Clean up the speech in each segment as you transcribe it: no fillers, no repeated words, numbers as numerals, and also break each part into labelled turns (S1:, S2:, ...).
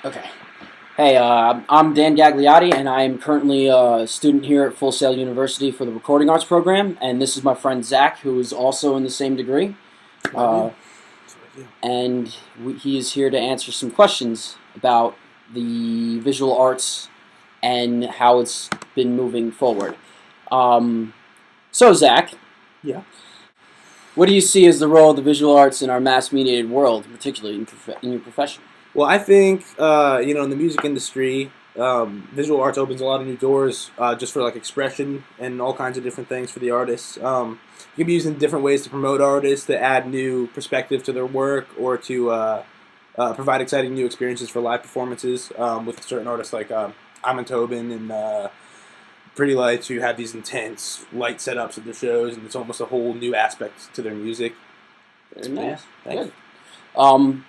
S1: Okay. Hey, I'm Dan Gagliotti, and I am currently a student here at Full Sail University for the Recording Arts program. And this is my friend Zach, who is also in the same degree.
S2: That's what I do.
S1: Uh,
S2: That's what I do.
S1: and he is here to answer some questions about the visual arts and how it's been moving forward. Um, so, Zach,
S2: Yeah.
S1: what do you see as the role of the visual arts in our mass-mediated world, particularly in your profession?
S2: Well, I think in the music industry, visual arts opens a lot of new doors just for like expression and all kinds of different things for the artists. You can be used in different ways to promote artists, to add new perspective to their work, or to provide exciting new experiences for live performances with certain artists like Amon Tobin and Pretty Lights, who have these intense light setups at their shows, and it's almost a whole new aspect to their music.
S1: Very
S2: Yeah,
S1: nice.
S2: thanks.
S1: Good. Um,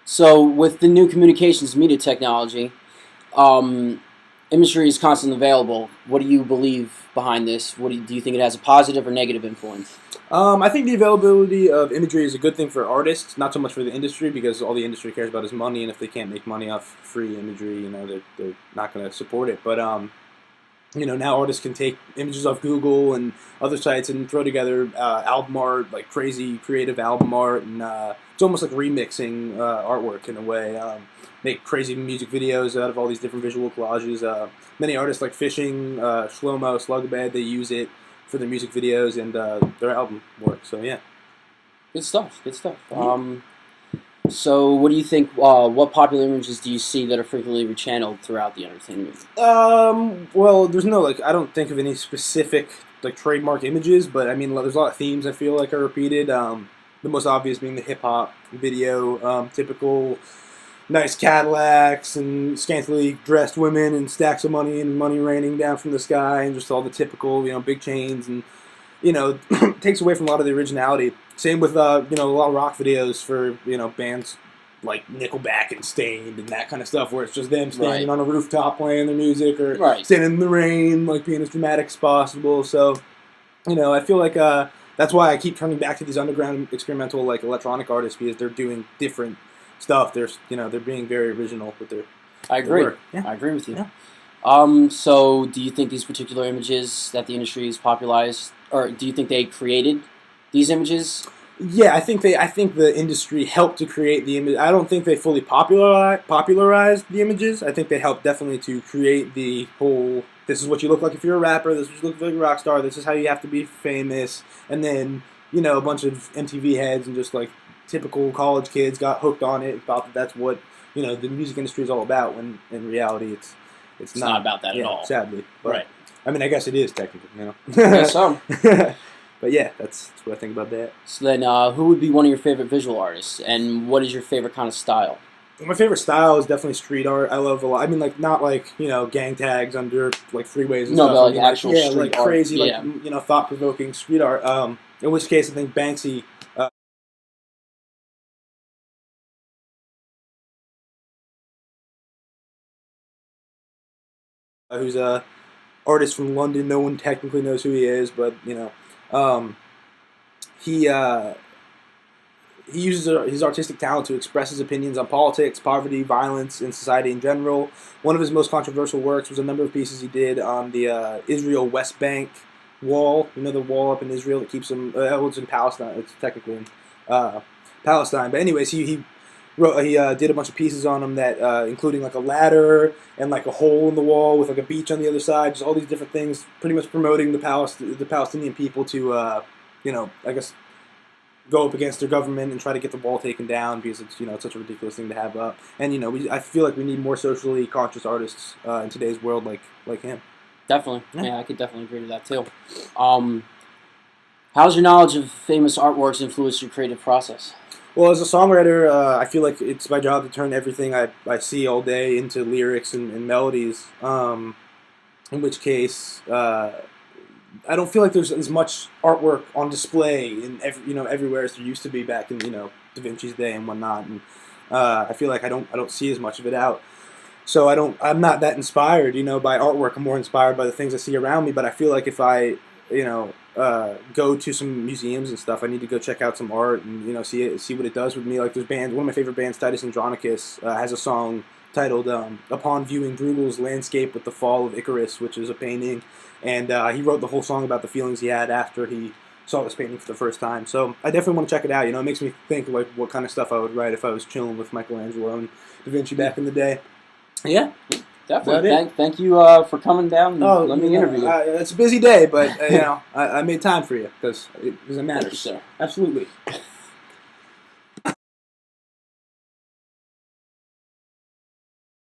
S1: so with the new communications media technology, um, imagery is constantly available. What do you believe behind this? Do you think it has a positive or negative influence?
S2: I think the availability of imagery is a good thing for artists, not so much for the industry, because all the industry cares about is money, and if they can't make money off free imagery, they're not going to support it. But now artists can take images off Google and other sites and throw together album art, like crazy creative album art, and it's almost like remixing artwork in a way. Make crazy music videos out of all these different visual collages. Many artists like Fishing, Shlomo, Slugbed, they use it for their music videos and their album work. So yeah.
S1: Good stuff. Good stuff.
S2: Yeah.
S1: So what do you think? What popular images do you see that are frequently rechanneled throughout the entertainment?
S2: Well, there's no I don't think of any specific like trademark images, but I mean, there's a lot of themes I feel like are repeated. The most obvious being the hip hop video, typical nice Cadillacs and scantily dressed women and stacks of money and money raining down from the sky and just all the typical big chains and takes away from a lot of the originality. Same with a lot of rock videos for bands like Nickelback and Stained and that kind of stuff, where it's just them standing
S1: Right.
S2: on a rooftop playing their music or
S1: Right.
S2: standing in the rain, like being as dramatic as possible. So I feel like that's why I keep turning back to these underground experimental like electronic artists, because they're doing different stuff. They're being very original with
S1: I
S2: their
S1: agree.
S2: work. Yeah.
S1: I agree with you.
S2: Yeah.
S1: So do you think these particular images that the industry has popularized, or do you think they created these images?
S2: Yeah, I think the industry helped to create the image. I don't think they fully popularized the images. I think they helped definitely to create the whole. This is what you look like if you're a rapper. This is what you look like a rock star. This is how you have to be famous. And then a bunch of MTV heads and just like typical college kids got hooked on it and thought that that's what the music industry is all about. When in reality, it's
S1: It's not about that at
S2: Yeah,
S1: all.
S2: sadly. But,
S1: Right.
S2: I mean, I guess it is technically.
S1: I guess so.
S2: But yeah, that's what I think about that.
S1: So then, who would be one of your favorite visual artists, and what is your favorite kind of style?
S2: My favorite style is definitely street art. I love a lot. I mean, like not like gang tags under like freeways and
S1: No,
S2: stuff.
S1: but
S2: I
S1: like
S2: mean,
S1: actual
S2: yeah,
S1: street
S2: like
S1: art.
S2: crazy,
S1: Yeah.
S2: like thought provoking street art. In which case, I think Banksy, who's a artist from London. No one technically knows who he is, but um, he he uses his artistic talent to express his opinions on politics, poverty, violence, and society in general. One of his most controversial works was a number of pieces he did on the Israel West Bank wall. The wall up in Israel that keeps them. It's in Palestine. It's technically in Palestine. But anyways, he did a bunch of pieces on them that including like a ladder and like a hole in the wall with like a beach on the other side. Just all these different things, pretty much promoting the Palestinian people to I guess go up against their government and try to get the wall taken down, because it's such a ridiculous thing to have up. And I feel like we need more socially conscious artists in today's world like him.
S1: Definitely.
S2: Yeah.
S1: Yeah, I could definitely agree to that too. Um, how's your knowledge of famous artworks influenced your creative process?
S2: Well, as a songwriter, I feel like it's my job to turn everything I see all day into lyrics and melodies. In which case, I don't feel like there's as much artwork on display in everywhere as there used to be back in Da Vinci's day and whatnot. And I feel like I don't see as much of it out. So I'm not that inspired by artwork. I'm more inspired by the things I see around me. But I feel like if I go to some museums and stuff, I need to go check out some art and see what it does with me. Like there's bands. One of my favorite bands, Titus Andronicus, has a song titled "Upon Viewing Bruegel's Landscape with the Fall of Icarus," which is a painting, and he wrote the whole song about the feelings he had after he saw this painting for the first time. So I definitely want to check it out. You know, it makes me think like what kind of stuff I would write if I was chilling with Michelangelo and Da Vinci back in the day. Yeah.
S1: Definitely. Thank you for coming down and let me interview you.
S2: It's a busy day, but you know, I made time for you because it matters.
S1: Thank you, sir.
S2: Absolutely.